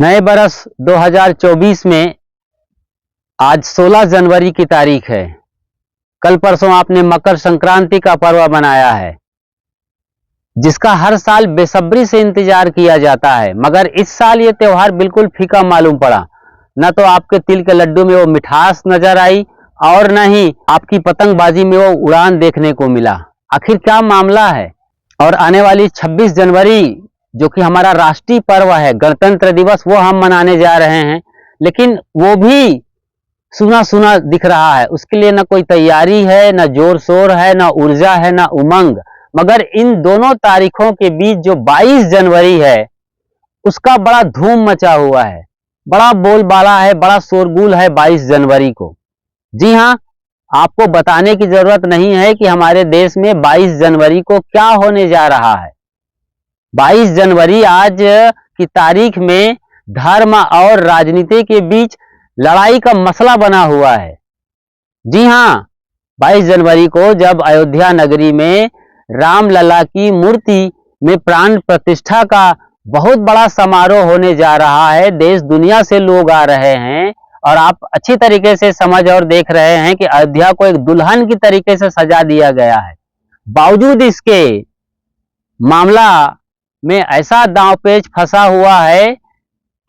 नए बरस 2024 में आज 16 जनवरी की तारीख है। कल परसों आपने मकर संक्रांति का पर्व मनाया है, जिसका हर साल बेसब्री से इंतजार किया जाता है। मगर इस साल ये त्योहार बिल्कुल फीका मालूम पड़ा। न तो आपके तिल के लड्डू में वो मिठास नजर आई और न ही आपकी पतंगबाजी में वो उड़ान देखने को मिला। आखिर क्या मामला है? और आने वाली 26 जनवरी जो कि हमारा राष्ट्रीय पर्व है, गणतंत्र दिवस, वो हम मनाने जा रहे हैं, लेकिन वो भी सुना सुना दिख रहा है। उसके लिए न कोई तैयारी है, न जोर शोर है, न ऊर्जा है, न उमंग। मगर इन दोनों तारीखों के बीच जो 22 जनवरी है, उसका बड़ा धूम मचा हुआ है, बड़ा बोलबाला है, बड़ा शोरगुल है 22 जनवरी को। जी हाँ, आपको बताने की जरूरत नहीं है कि हमारे देश में 22 जनवरी को क्या होने जा रहा है। 22 जनवरी आज की तारीख में धर्म और राजनीति के बीच लड़ाई का मसला बना हुआ है। जी हाँ, 22 जनवरी को जब अयोध्या नगरी में रामलला की मूर्ति में प्राण प्रतिष्ठा का बहुत बड़ा समारोह होने जा रहा है, देश दुनिया से लोग आ रहे हैं और आप अच्छी तरीके से समझ और देख रहे हैं कि अयोध्या को एक दुल्हन की तरीके से सजा दिया गया है। बावजूद इसके मामला में ऐसा दांवपेच फंसा हुआ है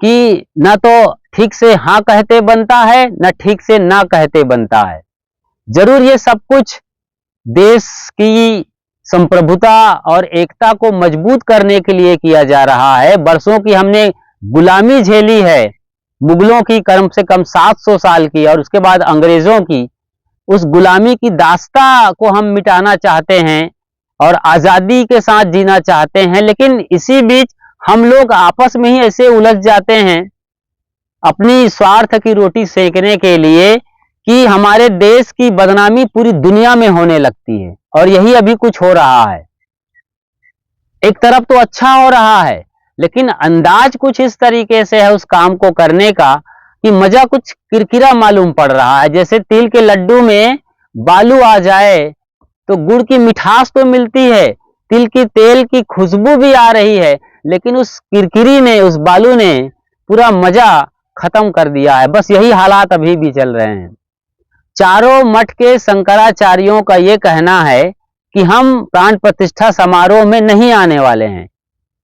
कि न तो ठीक से हाँ कहते बनता है, न ठीक से ना कहते बनता है। जरूर ये सब कुछ देश की संप्रभुता और एकता को मजबूत करने के लिए किया जा रहा है। बरसों की हमने गुलामी झेली है, मुगलों की कम से कम 700 साल की, और उसके बाद अंग्रेजों की। उस गुलामी की दास्ता को हम मिटाना चाहते हैं और आजादी के साथ जीना चाहते हैं, लेकिन इसी बीच हम लोग आपस में ही ऐसे उलझ जाते हैं अपनी स्वार्थ की रोटी सेकने के लिए कि हमारे देश की बदनामी पूरी दुनिया में होने लगती है। और यही अभी कुछ हो रहा है। एक तरफ तो अच्छा हो रहा है, लेकिन अंदाज कुछ इस तरीके से है उस काम को करने का कि मजा कुछ किरकिरा मालूम पड़ रहा है। जैसे तिल के लड्डू में बालू आ जाए तो गुड़ की मिठास तो मिलती है, तिल की तेल की खुशबू भी आ रही है, लेकिन उस किरकिरी ने, उस बालू ने पूरा मजा खत्म कर दिया है। बस यही हालात अभी भी चल रहे हैं। चारों मठ के शंकराचार्यों का यह कहना है कि हम प्राण प्रतिष्ठा समारोह में नहीं आने वाले हैं।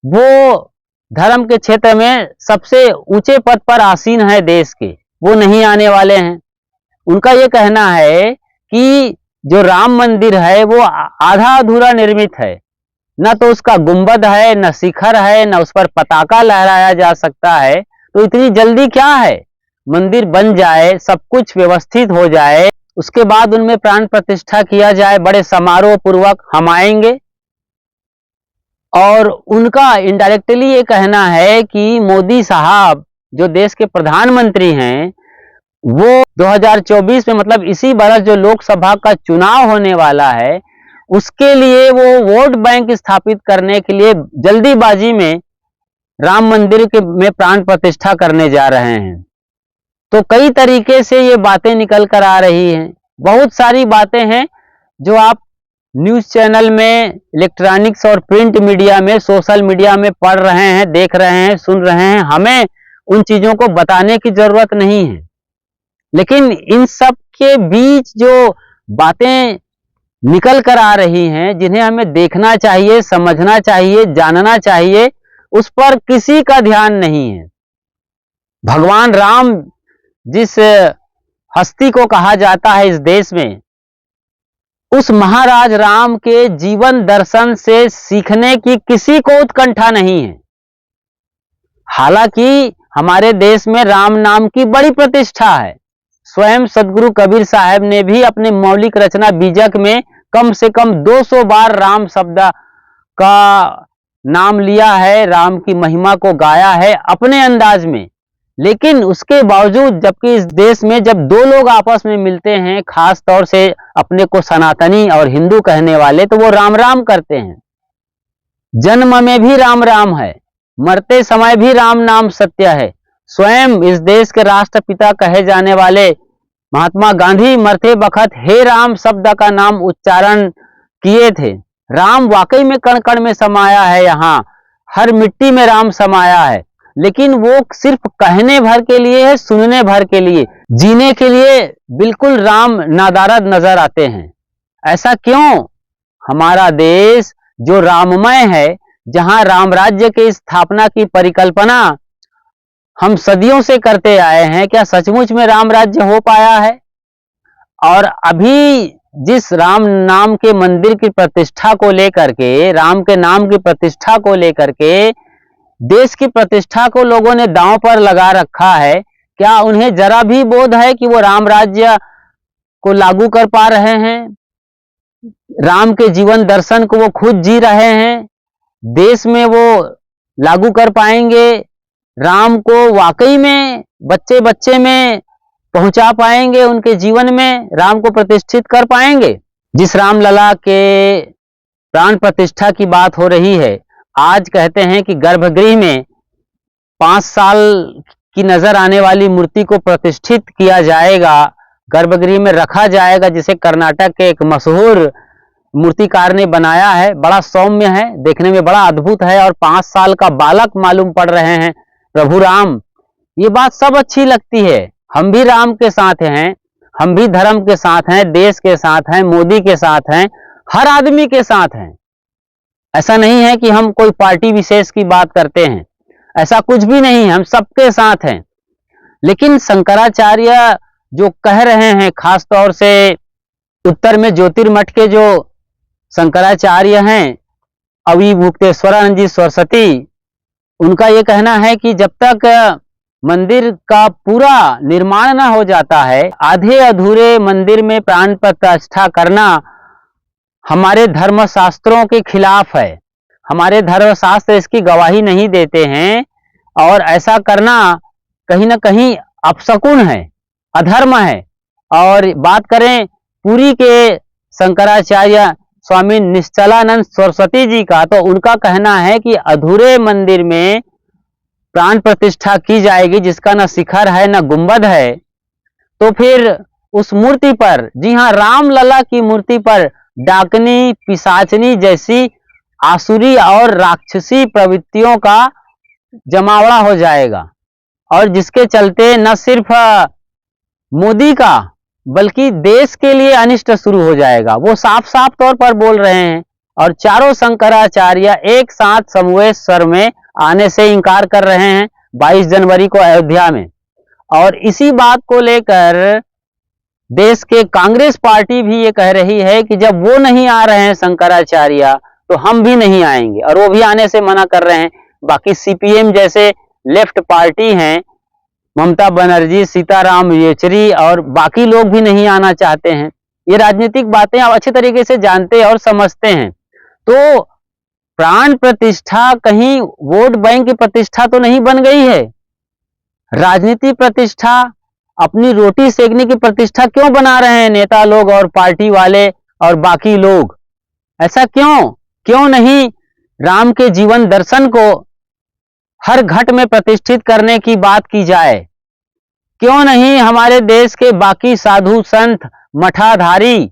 वो धर्म के क्षेत्र में सबसे ऊंचे पद पर आसीन है देश के, वो नहीं आने वाले हैं। उनका यह कहना है कि जो राम मंदिर है वो आधा अधूरा निर्मित है, न तो उसका गुंबद है, न शिखर है, न उस पर पताका लहराया जा सकता है। तो इतनी जल्दी क्या है? मंदिर बन जाए, सब कुछ व्यवस्थित हो जाए, उसके बाद उनमें प्राण प्रतिष्ठा किया जाए, बड़े समारोह पूर्वक हम आएंगे। और उनका इनडायरेक्टली ये कहना है कि मोदी साहब जो देश के प्रधानमंत्री हैं, वो 2024 में, मतलब इसी बरस जो लोकसभा का चुनाव होने वाला है, उसके लिए वो वोट बैंक स्थापित करने के लिए जल्दीबाजी में राम मंदिर के में प्राण प्रतिष्ठा करने जा रहे हैं। तो कई तरीके से ये बातें निकल कर आ रही हैं। बहुत सारी बातें हैं जो आप न्यूज़ चैनल में, इलेक्ट्रॉनिक्स और प्रिंट मीडिया में, सोशल मीडिया में पढ़ रहे हैं, देख रहे हैं, सुन रहे हैं। हमें उन चीज़ों को बताने की जरूरत नहीं है, लेकिन इन सब के बीच जो बातें निकल कर आ रही हैं, जिन्हें हमें देखना चाहिए, समझना चाहिए, जानना चाहिए, उस पर किसी का ध्यान नहीं है। भगवान राम जिस हस्ती को कहा जाता है इस देश में, उस महाराज राम के जीवन दर्शन से सीखने की किसी को उत्कंठा नहीं है। हालांकि हमारे देश में राम नाम की बड़ी प्रतिष्ठा है। स्वयं सदगुरु कबीर साहब ने भी अपने मौलिक रचना बीजक में कम से कम 200 बार राम शब्द का नाम लिया है, राम की महिमा को गाया है अपने अंदाज में। लेकिन उसके बावजूद, जबकि इस देश में जब दो लोग आपस में मिलते हैं, खास तौर से अपने को सनातनी और हिंदू कहने वाले, तो वो राम राम करते हैं। जन्म में भी राम राम है, मरते समय भी राम नाम सत्य है। स्वयं इस देश के राष्ट्रपिता कहे जाने वाले महात्मा गांधी मरते बखत हे राम शब्द का नाम उच्चारण किए थे। राम वाकई में कण कण में समाया है, यहाँ हर मिट्टी में राम समाया है। लेकिन वो सिर्फ कहने भर के लिए है, सुनने भर के लिए, जीने के लिए बिल्कुल राम नादारद नजर आते हैं। ऐसा क्यों? हमारा देश जो राममय है, जहां राम राज्य की स्थापना की परिकल्पना हम सदियों से करते आए हैं, क्या सचमुच में राम राज्य हो पाया है? और अभी जिस राम नाम के मंदिर की प्रतिष्ठा को लेकर के, राम के नाम की प्रतिष्ठा को लेकर के, देश की प्रतिष्ठा को लोगों ने दांव पर लगा रखा है, क्या उन्हें जरा भी बोध है कि वो राम राज्य को लागू कर पा रहे हैं? राम के जीवन दर्शन को वो खुद जी रहे हैं? देश में वो लागू कर पाएंगे? राम को वाकई में बच्चे बच्चे में पहुंचा पाएंगे? उनके जीवन में राम को प्रतिष्ठित कर पाएंगे? जिस रामलला के प्राण प्रतिष्ठा की बात हो रही है, आज कहते हैं कि गर्भगृह में 5 साल की नजर आने वाली मूर्ति को प्रतिष्ठित किया जाएगा, गर्भगृह में रखा जाएगा, जिसे कर्नाटक के एक मशहूर मूर्तिकार ने बनाया है। बड़ा सौम्य है, देखने में बड़ा अद्भुत है, और 5 साल का बालक मालूम पड़ रहे हैं प्रभु राम। ये बात सब अच्छी लगती है। हम भी राम के साथ हैं, हम भी धर्म के साथ हैं, देश के साथ हैं, मोदी के साथ हैं, हर आदमी के साथ हैं। ऐसा नहीं है कि हम कोई पार्टी विशेष की बात करते हैं, ऐसा कुछ भी नहीं है, हम सबके साथ हैं। लेकिन शंकराचार्य जो कह रहे हैं, खास तौर से उत्तर में ज्योतिर्मठ के जो शंकराचार्य हैं, अविमुक्तेश्वरानंद जी सरस्वती, उनका यह कहना है कि जब तक मंदिर का पूरा निर्माण न हो जाता है, आधे अधूरे मंदिर में प्राण प्रतिष्ठा करना हमारे धर्मशास्त्रों के खिलाफ है। हमारे धर्मशास्त्र इसकी गवाही नहीं देते हैं, और ऐसा करना कहीं ना कहीं अपशकुन है, अधर्म है। और बात करें पुरी के शंकराचार्य स्वामी निश्चलानंद सरस्वती जी का, तो उनका कहना है कि अधूरे मंदिर में प्राण प्रतिष्ठा की जाएगी, जिसका न शिखर है न गुंबद है। तो फिर उस मूर्ति पर, जी हाँ, रामलला की मूर्ति पर डाकनी, पिशाचनी जैसी आसुरी और राक्षसी प्रवृत्तियों का जमावड़ा हो जाएगा, और जिसके चलते न सिर्फ मोदी का बल्कि देश के लिए अनिष्ट शुरू हो जाएगा। वो साफ साफ तौर पर बोल रहे हैं, और चारों शंकराचार्य एक साथ समूहेश्वर में आने से इनकार कर रहे हैं 22 जनवरी को अयोध्या में। और इसी बात को लेकर देश के कांग्रेस पार्टी भी ये कह रही है कि जब वो नहीं आ रहे हैं शंकराचार्य, तो हम भी नहीं आएंगे, और वो भी आने से मना कर रहे हैं। बाकी सीपीएम जैसे लेफ्ट पार्टी हैं, ममता बनर्जी, सीताराम येचुरी और बाकी लोग भी नहीं आना चाहते हैं। ये राजनीतिक बातें आप अच्छे तरीके से जानते और समझते हैं। तो प्राण प्रतिष्ठा कहीं वोट बैंक की प्रतिष्ठा तो नहीं बन गई है। राजनीति प्रतिष्ठा, अपनी रोटी सेकने की प्रतिष्ठा क्यों बना रहे हैं नेता लोग और पार्टी वाले और बाकी लोग? ऐसा क्यों नहीं राम के जीवन दर्शन को हर घट में प्रतिष्ठित करने की बात की जाए? क्यों नहीं हमारे देश के बाकी साधु संत मठाधारी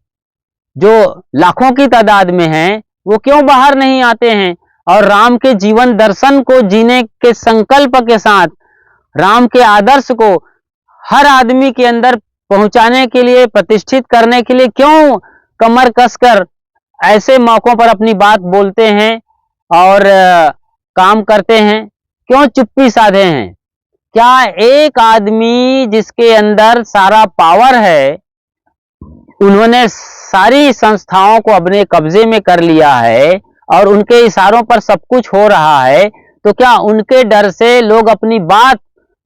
जो लाखों की तादाद में हैं, वो क्यों बाहर नहीं आते हैं और राम के जीवन दर्शन को जीने के संकल्प के साथ, राम के आदर्श को हर आदमी के अंदर पहुंचाने के लिए, प्रतिष्ठित करने के लिए क्यों कमर कसकर ऐसे मौकों पर अपनी बात बोलते हैं और काम करते हैं? क्यों चुप्पी साधे हैं? क्या एक आदमी जिसके अंदर सारा पावर है, उन्होंने सारी संस्थाओं को अपने कब्जे में कर लिया है और उनके इशारों पर सब कुछ हो रहा है, तो क्या उनके डर से लोग अपनी बात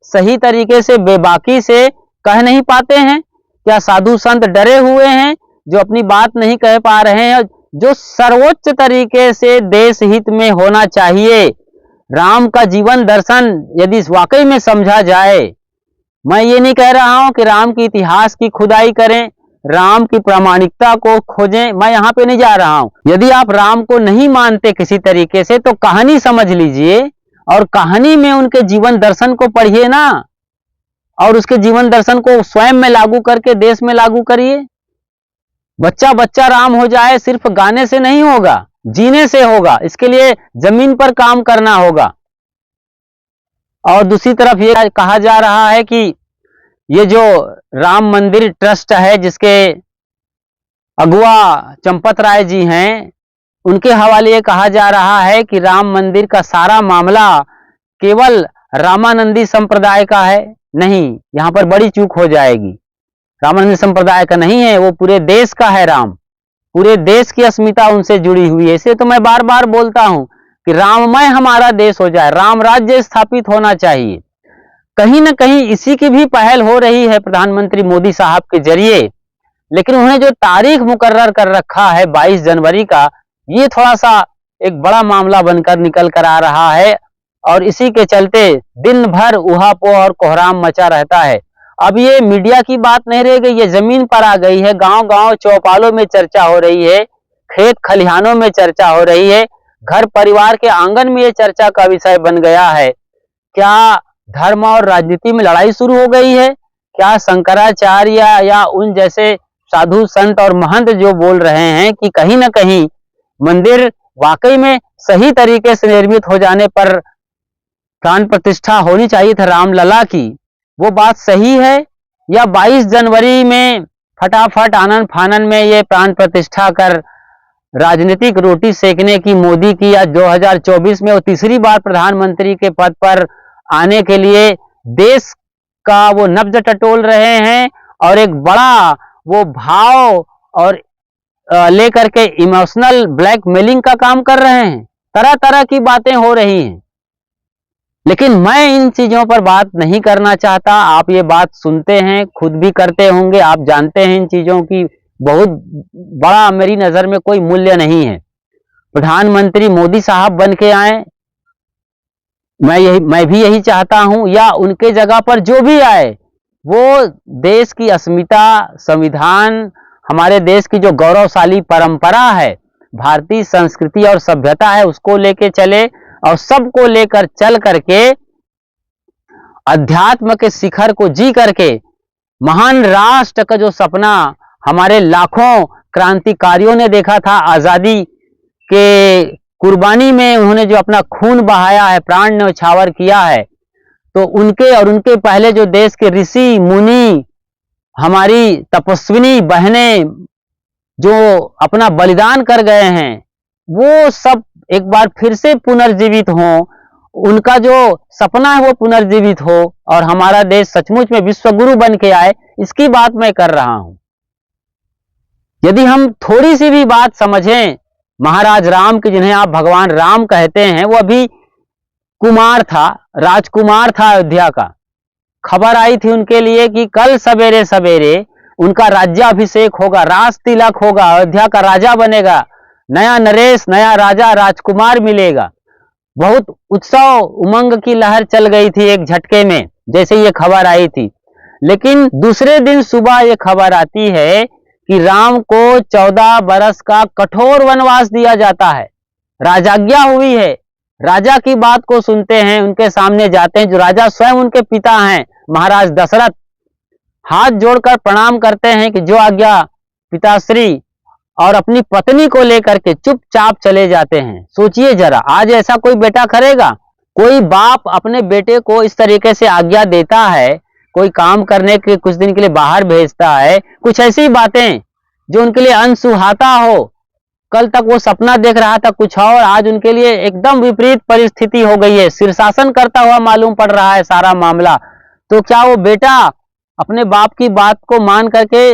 सही तरीके से बेबाकी से कह नहीं पाते हैं? क्या साधु संत डरे हुए हैं जो अपनी बात नहीं कह पा रहे हैं? जो सर्वोच्च तरीके से देश हित में होना चाहिए, राम का जीवन दर्शन यदि वाकई में समझा जाए, मैं ये नहीं कह रहा हूं कि राम के इतिहास की खुदाई करें, राम की प्रामाणिकता को खोजें, मैं यहां पे नहीं जा रहा हूं। यदि आप राम को नहीं मानते किसी तरीके से, तो कहानी समझ लीजिए और कहानी में उनके जीवन दर्शन को पढ़िए ना, और उसके जीवन दर्शन को स्वयं में लागू करके देश में लागू करिए। बच्चा बच्चा राम हो जाए सिर्फ गाने से नहीं होगा, जीने से होगा। इसके लिए जमीन पर काम करना होगा। और दूसरी तरफ ये कहा जा रहा है कि ये जो राम मंदिर ट्रस्ट है, जिसके अगुआ चंपत राय जी हैं, उनके हवाले ये कहा जा रहा है कि राम मंदिर का सारा मामला केवल रामानंदी संप्रदाय का है। नहीं, यहां पर बड़ी चूक हो जाएगी। रामानंदी संप्रदाय का नहीं है, वो पूरे देश का है। राम, पूरे देश की अस्मिता उनसे जुड़ी हुई है। इसलिए तो मैं बार बार बोलता हूं कि राममय हमारा देश हो जाए, राम राज्य स्थापित होना चाहिए। कहीं ना कहीं इसी की भी पहल हो रही है प्रधानमंत्री मोदी साहब के जरिए। लेकिन उन्होंने जो तारीख मुकर्रर कर रखा है 22 जनवरी का, ये थोड़ा सा एक बड़ा मामला बनकर निकल कर आ रहा है, और इसी के चलते दिन भर उहापोह और कोहराम मचा रहता है। अब ये मीडिया की बात नहीं रह गई, ये जमीन पर आ गई है। गांव गांव चौपालों में चर्चा हो रही है, खेत खलिहानों में चर्चा हो रही है, घर परिवार के आंगन में ये चर्चा का विषय बन गया है। क्या धर्म और राजनीति में लड़ाई शुरू हो गई है? क्या शंकराचार्य या उन जैसे साधु संत और महंत जो बोल रहे हैं कि कहीं ना कहीं मंदिर वाकई में सही तरीके से निर्मित हो जाने पर प्राण प्रतिष्ठा होनी चाहिए था रामलला की, वो बात सही है? या 22 जनवरी में फटाफट आनन फानन में ये प्राण प्रतिष्ठा कर राजनीतिक रोटी सेकने की मोदी की, या 2024 में वो तीसरी बार प्रधानमंत्री के पद पर आने के लिए देश का वो नब्ज टटोल रहे हैं, और एक बड़ा वो भाव और लेकर के इमोशनल ब्लैकमेलिंग का काम कर रहे हैं। तरह तरह की बातें हो रही हैं, लेकिन मैं इन चीजों पर बात नहीं करना चाहता। आप ये बात सुनते हैं, खुद भी करते होंगे, आप जानते हैं इन चीजों की बहुत बड़ा मेरी नजर में कोई मूल्य नहीं है। प्रधानमंत्री मोदी साहब बन के आए, मैं भी यही चाहता हूं, या उनके जगह पर जो भी आए वो देश की अस्मिता, संविधान, हमारे देश की जो गौरवशाली परंपरा है, भारतीय संस्कृति और सभ्यता है, उसको लेके चले, और सबको लेकर चल करके अध्यात्म के शिखर को जी करके महान राष्ट्र का जो सपना हमारे लाखों क्रांतिकारियों ने देखा था, आजादी के कुर्बानी में उन्होंने जो अपना खून बहाया है, प्राण न्यौछावर किया है, तो उनके और उनके पहले जो देश के ऋषि मुनि, हमारी तपस्विनी बहनें जो अपना बलिदान कर गए हैं, वो सब एक बार फिर से पुनर्जीवित हों, उनका जो सपना है वो पुनर्जीवित हो, और हमारा देश सचमुच में विश्वगुरु बन के आए, इसकी बात मैं कर रहा हूं। यदि हम थोड़ी सी भी बात समझें, महाराज राम की, जिन्हें आप भगवान राम कहते हैं, वो अभी कुमार था, राजकुमार था अयोध्या का। खबर आई थी उनके लिए कि कल सवेरे सवेरे उनका राज्याभिषेक होगा, राज तिलक होगा, अयोध्या का राजा बनेगा, नया नरेश, नया राजा, राजकुमार मिलेगा। बहुत उत्सव उमंग की लहर चल गई थी एक झटके में, जैसे ये खबर आई थी। लेकिन दूसरे दिन सुबह ये खबर आती है कि राम को 14 बरस का कठोर वनवास दिया जाता है, राजाज्ञा हुई है। राजा की बात को सुनते हैं, उनके सामने जाते हैं, जो राजा स्वयं उनके पिता हैं महाराज दशरथ, हाथ जोड़कर प्रणाम करते हैं कि जो आज्ञा पिताश्री, और अपनी पत्नी को लेकर के चुपचाप चले जाते हैं। सोचिए जरा, आज ऐसा कोई बेटा करेगा? कोई बाप अपने बेटे को इस तरीके से आज्ञा देता है, कोई काम करने के कुछ दिन के लिए बाहर भेजता है, कुछ ऐसी बातें जो उनके लिए अनसुहाता हो। कल तक वो सपना देख रहा था कुछ और, आज उनके लिए एकदम विपरीत परिस्थिति हो गई है, शीर्षासन करता हुआ मालूम पड़ रहा है सारा मामला। तो क्या वो बेटा अपने बाप की बात को मान करके,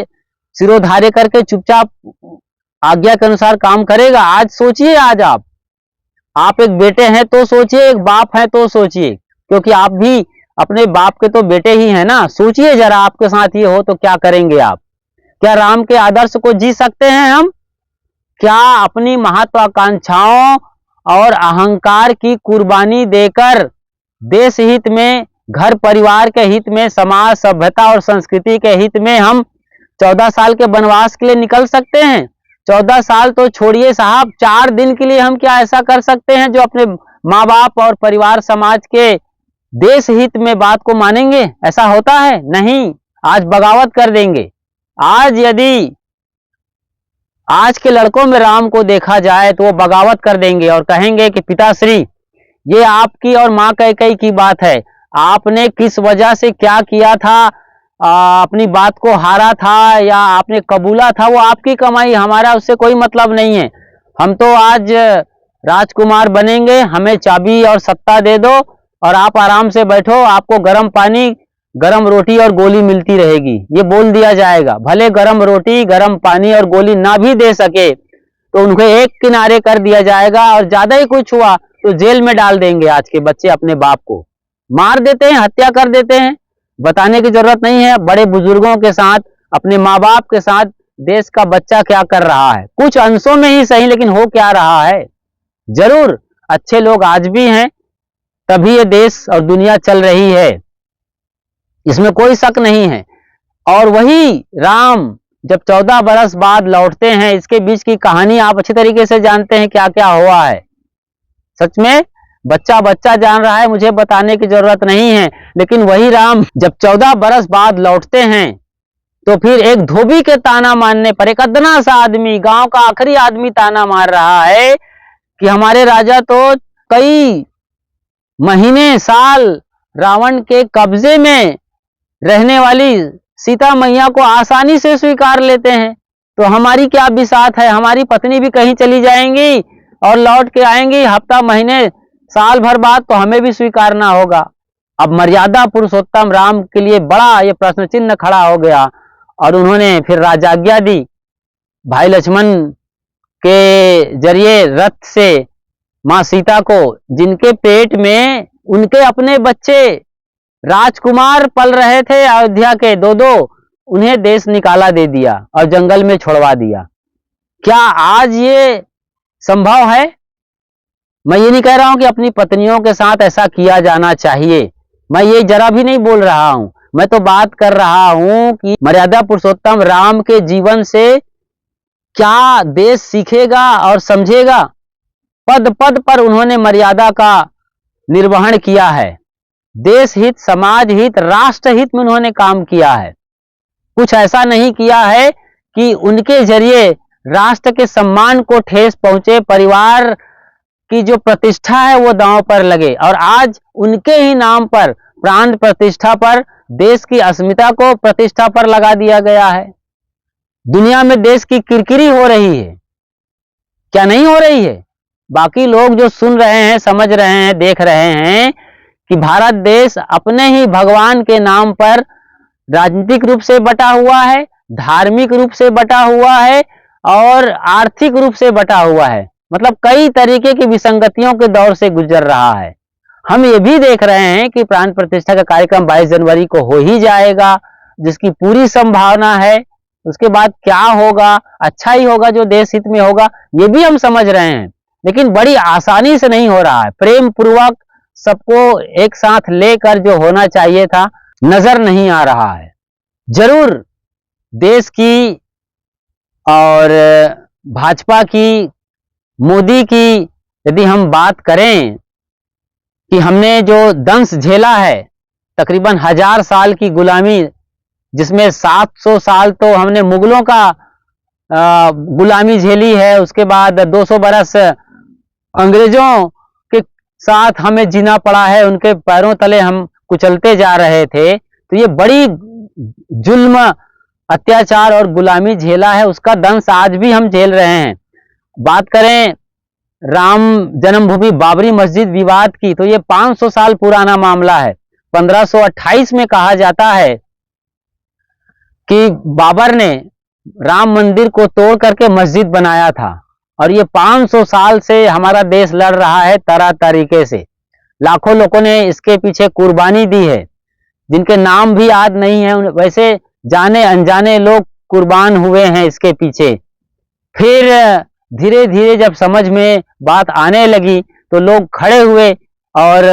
सिरोधार्य करके चुपचाप आज्ञा के अनुसार काम करेगा? आज सोचिए, आज आप एक बेटे हैं तो सोचिए, एक बाप है तो सोचिए, क्योंकि आप भी अपने बाप के तो बेटे ही हैं ना। सोचिए जरा, आपके साथ ये हो तो क्या करेंगे आप? क्या राम के आदर्श को जी सकते हैं हम? क्या अपनी महत्वाकांक्षाओं और अहंकार की कुर्बानी देकर देश हित में, घर परिवार के हित में, समाज सभ्यता और संस्कृति के हित में हम 14 साल के वनवास के लिए निकल सकते हैं? 14 साल तो छोड़िए साहब, 4 दिन के लिए हम क्या ऐसा कर सकते हैं जो अपने माँ बाप और परिवार समाज के देश हित में बात को मानेंगे? ऐसा होता है? नहीं, आज बगावत कर देंगे। आज यदि आज के लड़कों में राम को देखा जाए तो वो बगावत कर देंगे और कहेंगे कि पिताश्री, ये आपकी और माँ कैकेयी की बात है, आपने किस वजह से क्या किया था, अपनी बात को हारा था या आपने कबूला था, वो आपकी कमाई, हमारा उससे कोई मतलब नहीं है। हम तो आज राजकुमार बनेंगे, हमें चाबी और सत्ता दे दो और आप आराम से बैठो, आपको गर्म पानी, गर्म रोटी और गोली मिलती रहेगी, ये बोल दिया जाएगा। भले गर्म रोटी, गर्म पानी और गोली ना भी दे सके तो उनको एक किनारे कर दिया जाएगा, और ज्यादा ही कुछ हुआ तो जेल में डाल देंगे। आज के बच्चे अपने बाप को मार देते हैं, हत्या कर देते हैं। बताने की जरूरत नहीं है, बड़े बुजुर्गों के साथ, अपने माँ बाप के साथ देश का बच्चा क्या कर रहा है, कुछ अंशों में ही सही, लेकिन हो क्या रहा है। जरूर अच्छे लोग आज भी हैं, तभी ये देश और दुनिया चल रही है, इसमें कोई शक नहीं है। और वही राम जब 14 बरस बाद लौटते हैं, इसके बीच की कहानी आप अच्छी तरीके से जानते हैं क्या क्या हुआ है। सच में बच्चा बच्चा जान रहा है, मुझे बताने की जरूरत नहीं है। लेकिन वही राम जब 14 बरस बाद लौटते हैं तो फिर एक धोबी के ताना मारने पर, एक अदना सा आदमी, गांव का आखिरी आदमी ताना मार रहा है कि हमारे राजा तो कई महीने, साल रावण के कब्जे में रहने वाली सीता मैया को आसानी से स्वीकार लेते हैं, तो हमारी क्या बिसात है। हमारी पत्नी भी कहीं चली जाएंगी और लौट के आएंगी हफ्ता, महीने, साल भर बाद, तो हमें भी स्वीकारना होगा। अब मर्यादा पुरुषोत्तम राम के लिए बड़ा ये प्रश्न चिन्ह खड़ा हो गया, और उन्होंने फिर राजाज्ञा दी भाई लक्ष्मण के जरिए रथ से मां सीता को, जिनके पेट में उनके अपने बच्चे राजकुमार पल रहे थे अयोध्या के, दो दो, उन्हें देश निकाला दे दिया और जंगल में छोड़वा दिया। क्या आज ये संभव है? मैं ये नहीं कह रहा हूं कि अपनी पत्नियों के साथ ऐसा किया जाना चाहिए, मैं ये जरा भी नहीं बोल रहा हूं। मैं तो बात कर रहा हूं कि मर्यादा पुरुषोत्तम राम के जीवन से क्या देश सीखेगा और समझेगा। पद पद पर उन्होंने मर्यादा का निर्वहन किया है, देश हित, समाज हित, राष्ट्र हित में उन्होंने काम किया है। कुछ ऐसा नहीं किया है कि उनके जरिए राष्ट्र के सम्मान को ठेस पहुंचे, परिवार की जो प्रतिष्ठा है वो दांव पर लगे, और आज उनके ही नाम पर, प्राण प्रतिष्ठा पर, देश की अस्मिता को प्रतिष्ठा पर लगा दिया गया है। दुनिया में देश की किरकिरी हो रही है, क्या नहीं हो रही है? बाकी लोग जो सुन रहे हैं, समझ रहे हैं, देख रहे हैं कि भारत देश अपने ही भगवान के नाम पर राजनीतिक रूप से बटा हुआ है, धार्मिक रूप से बटा हुआ है और आर्थिक रूप से बटा हुआ है। मतलब कई तरीके की विसंगतियों के दौर से गुजर रहा है। हम ये भी देख रहे हैं कि प्राण प्रतिष्ठा का कार्यक्रम 22 जनवरी को हो ही जाएगा, जिसकी पूरी संभावना है। उसके बाद क्या होगा, अच्छा ही होगा, जो देश हित में होगा, ये भी हम समझ रहे हैं। लेकिन बड़ी आसानी से नहीं हो रहा है, प्रेम पूर्वक सबको एक साथ लेकर जो होना चाहिए था, नजर नहीं आ रहा है। जरूर देश की और भाजपा की, मोदी की यदि हम बात करें कि हमने जो दंश झेला है, तकरीबन 1000 साल की गुलामी, जिसमें 700 साल तो हमने मुगलों का गुलामी झेली है, उसके बाद 200 बरस अंग्रेजों के साथ हमें जीना पड़ा है, उनके पैरों तले हम कुचलते जा रहे थे। तो ये बड़ी जुल्म, अत्याचार और गुलामी झेला है, उसका दंश आज भी हम झेल रहे हैं। बात करें राम जन्मभूमि बाबरी मस्जिद विवाद की, तो ये 500 साल पुराना मामला है। 1528 में कहा जाता है कि बाबर ने राम मंदिर को तोड़ करके मस्जिद बनाया था, और ये 500 साल से हमारा देश लड़ रहा है तरह तरीके से। लाखों लोगों ने इसके पीछे कुर्बानी दी है, जिनके नाम भी याद नहीं है, वैसे जाने अनजाने लोग कुर्बान हुए हैं इसके पीछे। फिर धीरे धीरे जब समझ में बात आने लगी तो लोग खड़े हुए, और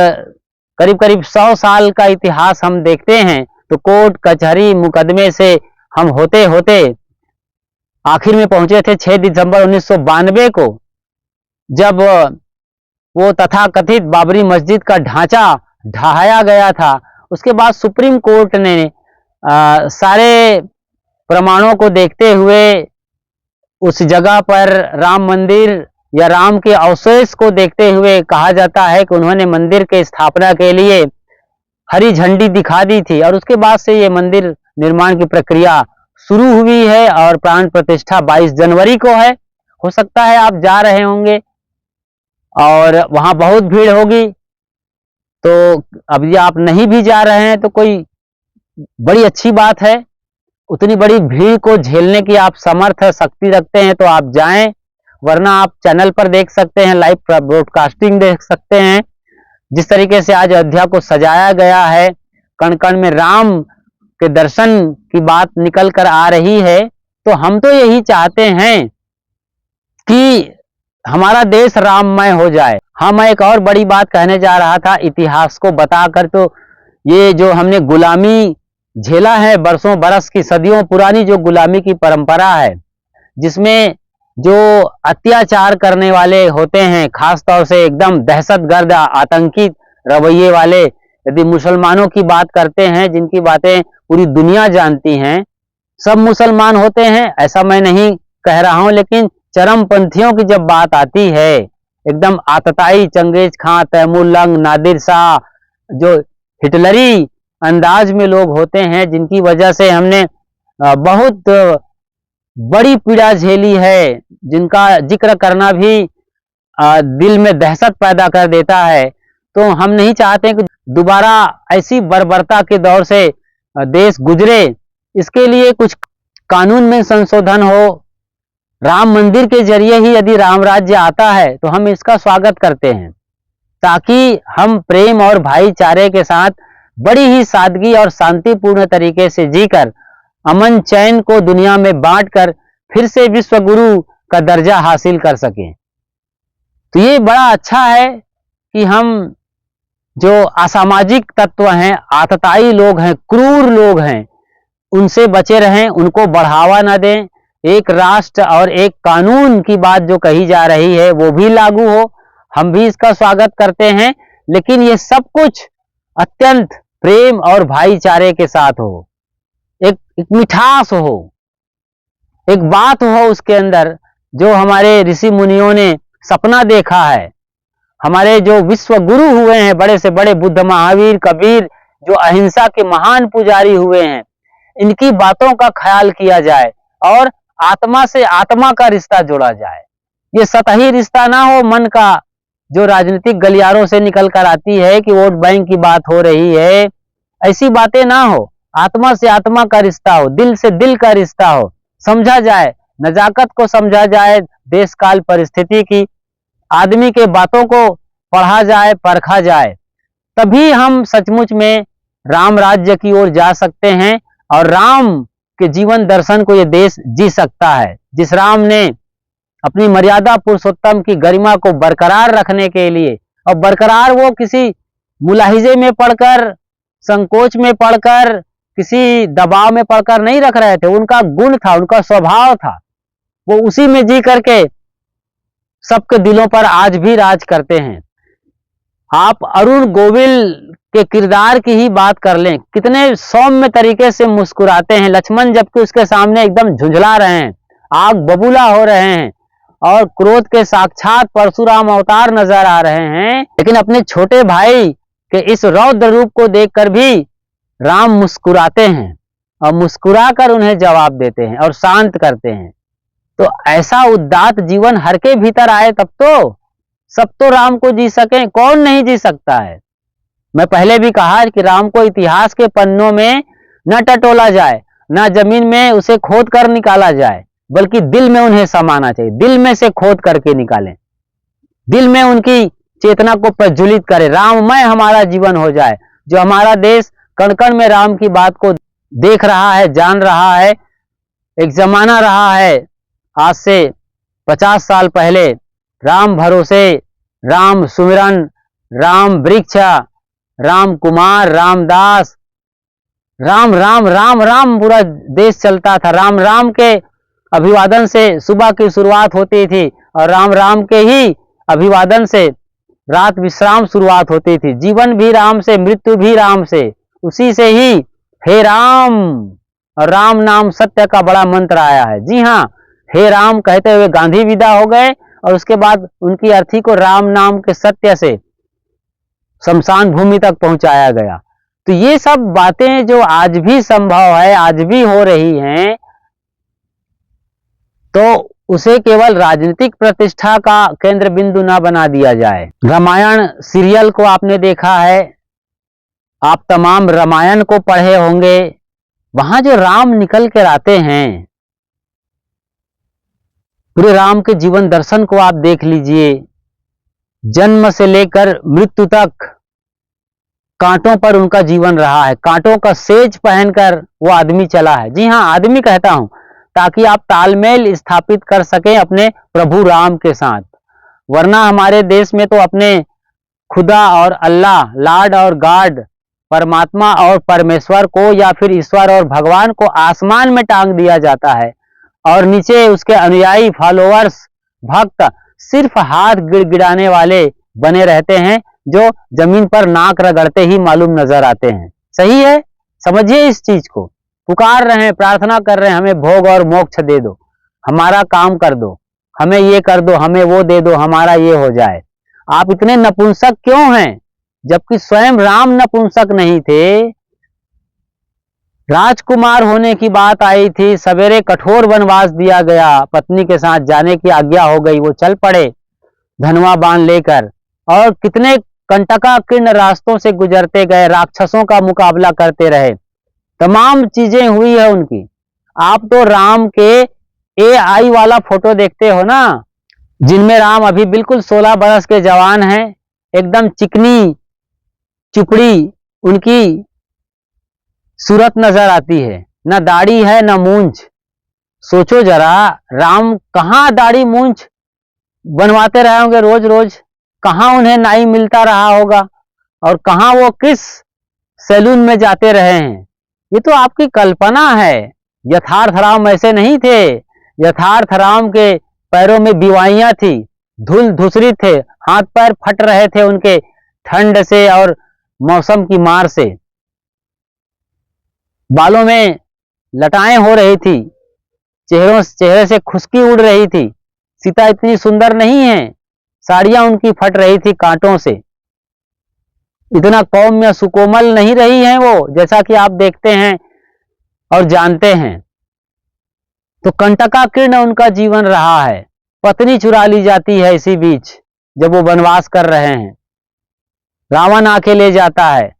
करीब करीब 100 साल का इतिहास हम देखते हैं। तो कोर्ट कचहरी मुकदमे से हम होते होते आखिर में पहुंचे थे 6 दिसंबर 1992 को, जब वो तथाकथित बाबरी मस्जिद का ढांचा ढहाया गया था। उसके बाद सुप्रीम कोर्ट ने सारे प्रमाणों को देखते हुए उस जगह पर राम मंदिर या राम के अवशेष को देखते हुए कहा जाता है कि उन्होंने मंदिर के स्थापना के लिए हरी झंडी दिखा दी थी और उसके बाद से ये मंदिर निर्माण की प्रक्रिया शुरू हुई है और प्राण प्रतिष्ठा 22 जनवरी को है। हो सकता है आप जा रहे होंगे और वहां बहुत भीड़ होगी, तो अब ये आप नहीं भी जा रहे हैं तो कोई बड़ी अच्छी बात है। उतनी बड़ी भीड़ को झेलने की आप समर्थ शक्ति रखते हैं तो आप जाएं, वरना आप चैनल पर देख सकते हैं, लाइव ब्रॉडकास्टिंग देख सकते हैं। जिस तरीके से आज अयोध्या को सजाया गया है, कण कण में राम के दर्शन की बात निकल कर आ रही है, तो हम तो यही चाहते हैं कि हमारा देश राममय हो जाए। हाँ, मैं एक और बड़ी बात कहने जा रहा था, इतिहास को बताकर। तो ये जो हमने गुलामी झेला है, बरसों बरस की सदियों पुरानी जो गुलामी की परंपरा है, जिसमें जो अत्याचार करने वाले होते हैं, खास तौर से एकदम दहशतगर्द आतंकी रवैये वाले, यदि मुसलमानों की बात करते हैं, जिनकी बातें पूरी दुनिया जानती हैं, सब मुसलमान होते हैं ऐसा मैं नहीं कह रहा हूं, लेकिन चरमपंथियों की जब बात आती है, एकदम आतताई चंगेज खां, तैमूरलंग, नादिर शाह, जो हिटलरी अंदाज में लोग होते हैं, जिनकी वजह से हमने बहुत बड़ी पीड़ा झेली है, जिनका जिक्र करना भी दिल में दहशत पैदा कर देता है। तो हम नहीं चाहते कि दोबारा ऐसी बर्बरता के दौर से देश गुजरे। इसके लिए कुछ कानून में संशोधन हो। राम मंदिर के जरिए ही यदि राम राज्य आता है तो हम इसका स्वागत करते हैं, ताकि हम प्रेम और भाईचारे के साथ बड़ी ही सादगी और शांतिपूर्ण तरीके से जीकर अमन चैन को दुनिया में बांटकर फिर से विश्व गुरु का दर्जा हासिल कर सकें। तो ये बड़ा अच्छा है कि हम जो असामाजिक तत्व हैं, आतताई लोग हैं, क्रूर लोग हैं, उनसे बचे रहें, उनको बढ़ावा न दें। एक राष्ट्र और एक कानून की बात जो कही जा रही है वो भी लागू हो, हम भी इसका स्वागत करते हैं, लेकिन ये सब कुछ अत्यंत प्रेम और भाईचारे के साथ हो। एक मिठास हो, एक बात हो उसके अंदर, जो हमारे ऋषि मुनियों ने सपना देखा है। हमारे जो विश्व गुरु हुए हैं, बड़े से बड़े बुद्ध, महावीर, कबीर, जो अहिंसा के महान पुजारी हुए हैं, इनकी बातों का ख्याल किया जाए और आत्मा से आत्मा का रिश्ता जोड़ा जाए। ये सतही रिश्ता ना हो मन का, जो राजनीतिक गलियारों से निकल कर आती है कि वोट बैंक की बात हो रही है, ऐसी बातें ना हो। आत्मा से आत्मा का रिश्ता हो, दिल से दिल का रिश्ता हो, समझा जाए, नजाकत को समझा जाए, देश काल परिस्थिति की, आदमी के बातों को पढ़ा जाए, परखा जाए, तभी हम सचमुच में राम राज्य की ओर जा सकते हैं और राम के जीवन दर्शन को ये देश जी सकता है। जिस राम ने अपनी मर्यादा पुरुषोत्तम की गरिमा को बरकरार रखने के लिए, और बरकरार वो किसी मुलाहिजे में पढ़कर, संकोच में पढ़कर, किसी दबाव में पढ़कर नहीं रख रहे थे, उनका गुण था, उनका स्वभाव था, वो उसी में जी करके सबके दिलों पर आज भी राज करते हैं। आप अरुण गोविल के किरदार की ही बात कर लें, कितने सौम्य तरीके से मुस्कुराते हैं लक्ष्मण, जबकि उसके सामने एकदम झुंझला रहे हैं, आग बबूला हो रहे हैं और क्रोध के साक्षात परशुराम अवतार नजर आ रहे हैं, लेकिन अपने छोटे भाई के इस रौद्र रूप को देखकर भी राम मुस्कुराते हैं और मुस्कुराकर उन्हें जवाब देते हैं और शांत करते हैं। तो ऐसा उदात्त जीवन हर के भीतर आए, तब तो सब तो राम को जी सकें, कौन नहीं जी सकता है। मैं पहले भी कहा कि राम को इतिहास के पन्नों में न टटोला जाए, न जमीन में उसे खोद कर निकाला जाए, बल्कि दिल में उन्हें समाना चाहिए। दिल में से खोद करके निकालें, दिल में उनकी चेतना को प्रज्वलित करें, राममय हमारा जीवन हो जाए। जो हमारा देश कण कण में राम की बात को देख रहा है, जान रहा है। एक जमाना रहा है आज से 50 साल पहले, राम भरोसे, राम सुमिरन, राम वृक्ष, राम कुमार, रामदास, राम राम राम राम पूरा देश चलता था। राम राम के अभिवादन से सुबह की शुरुआत होती थी और राम राम के ही अभिवादन से रात विश्राम शुरुआत होती थी। जीवन भी राम से, मृत्यु भी राम से, उसी से ही हे राम, और राम नाम सत्य का बड़ा मंत्र आया है। जी हाँ, हे राम कहते हुए गांधी विदा हो गए और उसके बाद उनकी अर्थी को राम नाम के सत्य से शमशान भूमि तक पहुंचाया गया। तो ये सब बातें जो आज भी संभव है, आज भी हो रही हैं, तो उसे केवल राजनीतिक प्रतिष्ठा का केंद्र बिंदु ना बना दिया जाए। रामायण सीरियल को आपने देखा है, आप तमाम रामायण को पढ़े होंगे। वहां जो राम निकल कर आते हैं, पूरे राम के जीवन दर्शन को आप देख लीजिए। जन्म से लेकर मृत्यु तक कांटों पर उनका जीवन रहा है, कांटों का सेज पहनकर वो आदमी चला है। जी हां, आदमी कहता हूं, ताकि आप तालमेल स्थापित कर सकें अपने प्रभु राम के साथ। वरना हमारे देश में तो अपने खुदा और अल्लाह, लॉर्ड और गॉड, परमात्मा और परमेश्वर को, या फिर ईश्वर और भगवान को आसमान में टांग दिया जाता है, और नीचे उसके अनुयायी, फॉलोअर्स, भक्त सिर्फ हाथ गिड़गिड़ाने वाले बने रहते हैं, जो जमीन पर नाक रगड़ते ही मालूम नजर आते हैं। सही है, समझिए इस चीज को। पुकार रहे हैं, प्रार्थना कर रहे हैं, हमें भोग और मोक्ष दे दो, हमारा काम कर दो, हमें ये कर दो, हमें वो दे दो, हमारा ये हो जाए। आप इतने नपुंसक क्यों हैं? जबकि स्वयं राम नपुंसक नहीं थे। राजकुमार होने की बात आई थी, सवेरे कठोर वनवास दिया गया, पत्नी के साथ जाने की आज्ञा हो गई, वो चल पड़े धनुआ बाण लेकर, और कितने कंटकाकीर्ण रास्तों से गुजरते गए, राक्षसों का मुकाबला करते रहे, तमाम चीजें हुई है उनकी। आप तो राम के AI वाला फोटो देखते हो ना, जिनमें राम अभी बिल्कुल 16 बरस के जवान हैं, एकदम चिकनी चुपड़ी उनकी सूरत नजर आती है, ना दाढ़ी है ना मूंछ। सोचो जरा, राम कहां दाढ़ी मूंछ बनवाते रहे होंगे रोज रोज, कहां उन्हें नाई मिलता रहा होगा, और कहां वो किस सैलून में जाते रहे हैं। ये तो आपकी कल्पना है, यथार्थ राम ऐसे नहीं थे। यथार्थ राम के पैरों में बीवाइयां थी, धूल धुसरी थे, हाथ पैर फट रहे थे उनके ठंड से और मौसम की मार से, बालों में लटाएं हो रही थी, चेहरे से खुशकी उड़ रही थी। सीता इतनी सुंदर नहीं है, साड़ियां उनकी फट रही थी कांटों से। इतना कौम्य सुकोमल नहीं रही हैं वो, जैसा कि आप देखते हैं और जानते हैं। तो कंटकाकीर्ण उनका जीवन रहा है। पत्नी चुरा ली जाती है इसी बीच, जब वो वनवास कर रहे हैं, रावण आके ले जाता है।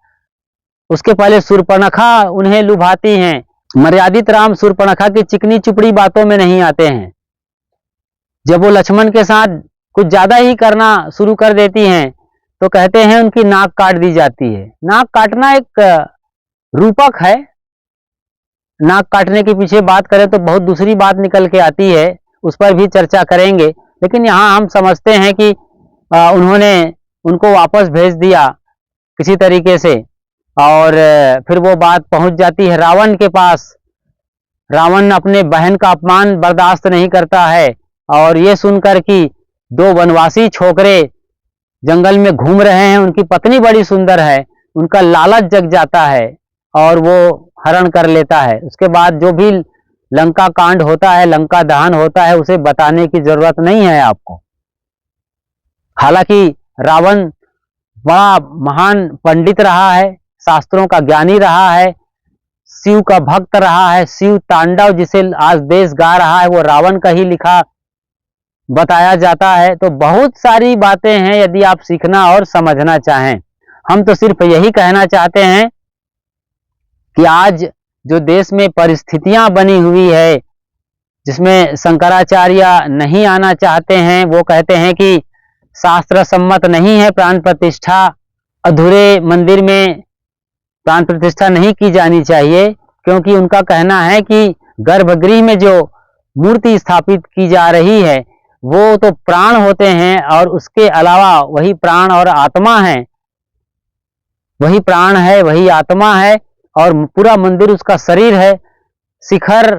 उसके पहले शूर्पणखा उन्हें लुभाती हैं। मर्यादित राम शूर्पणखा की चिकनी चुपड़ी बातों में नहीं आते हैं। जब वो लक्ष्मण के साथ कुछ ज्यादा ही करना शुरू कर देती हैं, तो कहते हैं उनकी नाक काट दी जाती है। नाक काटना एक रूपक है, नाक काटने के पीछे बात करें तो बहुत दूसरी बात निकल के आती है, उस पर भी चर्चा करेंगे। लेकिन यहाँ हम समझते हैं कि उन्होंने उनको वापस भेज दिया किसी तरीके से, और फिर वो बात पहुंच जाती है रावण के पास। रावण अपने बहन का अपमान बर्दाश्त नहीं करता है, और ये सुनकर कि 2 वनवासी छोकरे जंगल में घूम रहे हैं, उनकी पत्नी बड़ी सुंदर है, उनका लालच जग जाता है और वो हरण कर लेता है। उसके बाद जो भी लंका कांड होता है, लंका दहन होता है, उसे बताने की जरूरत नहीं है आपको। हालांकि रावण बड़ा महान पंडित रहा है, शास्त्रों का ज्ञानी रहा है, शिव का भक्त रहा है। शिव तांडव जिसे आज देश गा रहा है, वो रावण का ही लिखा बताया जाता है। तो बहुत सारी बातें हैं यदि आप सीखना और समझना चाहें। हम तो सिर्फ यही कहना चाहते हैं कि आज जो देश में परिस्थितियां बनी हुई है, जिसमें शंकराचार्य नहीं आना चाहते हैं, वो कहते हैं कि शास्त्र सम्मत नहीं है प्राण प्रतिष्ठा, अधूरे मंदिर में प्राण प्रतिष्ठा नहीं की जानी चाहिए, क्योंकि उनका कहना है कि गर्भगृह में जो मूर्ति स्थापित की जा रही है वो तो प्राण होते हैं, और उसके अलावा वही प्राण और आत्मा है, वही प्राण है, वही आत्मा है, और पूरा मंदिर उसका शरीर है। शिखर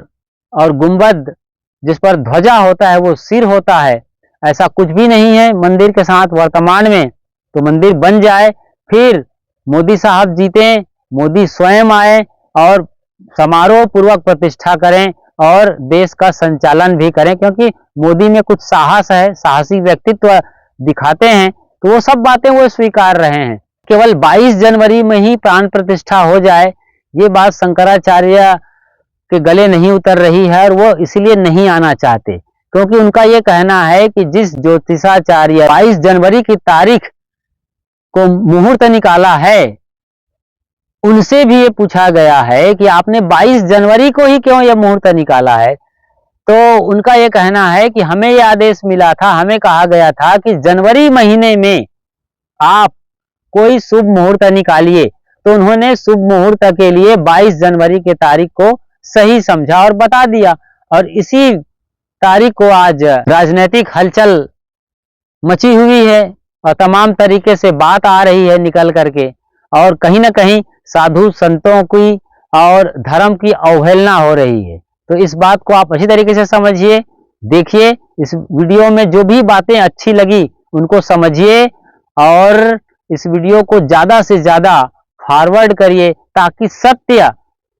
और गुंबद जिस पर ध्वजा होता है वो सिर होता है। ऐसा कुछ भी नहीं है मंदिर के साथ वर्तमान में। तो मंदिर बन जाए, फिर मोदी साहब जीते, मोदी स्वयं आए और समारोह पूर्वक प्रतिष्ठा करें और देश का संचालन भी करें, क्योंकि मोदी में कुछ साहस है, साहसी व्यक्तित्व दिखाते हैं, तो वो सब बातें वो स्वीकार रहे हैं। केवल 22 जनवरी में ही प्राण प्रतिष्ठा हो जाए, ये बात शंकराचार्य के गले नहीं उतर रही है और वो इसलिए नहीं आना चाहते, क्योंकि उनका ये कहना है कि जिस ज्योतिषाचार्य 22 जनवरी की तारीख को मुहूर्त निकाला है, उनसे भी ये पूछा गया है कि आपने 22 जनवरी को ही क्यों यह मुहूर्त निकाला है। तो उनका ये कहना है कि हमें यह आदेश मिला था, हमें कहा गया था कि जनवरी महीने में आप कोई शुभ मुहूर्त निकालिए। तो उन्होंने शुभ मुहूर्त के लिए 22 जनवरी की तारीख को सही समझा और बता दिया, और इसी तारीख को आज राजनीतिक हलचल मची हुई है और तमाम तरीके से बात आ रही है निकल करके, और कहीं ना कहीं साधु संतों की और धर्म की अवहेलना हो रही है। तो इस बात को आप अच्छी तरीके से समझिए, देखिए, इस वीडियो में जो भी बातें अच्छी लगी उनको समझिए और इस वीडियो को ज्यादा से ज्यादा फॉरवर्ड करिए ताकि सत्य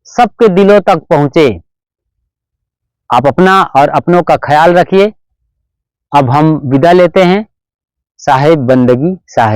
सबके दिलों तक पहुंचे। आप अपना और अपनों का ख्याल रखिए। अब हम विदा लेते हैं। साहिब बंदगी साहिब।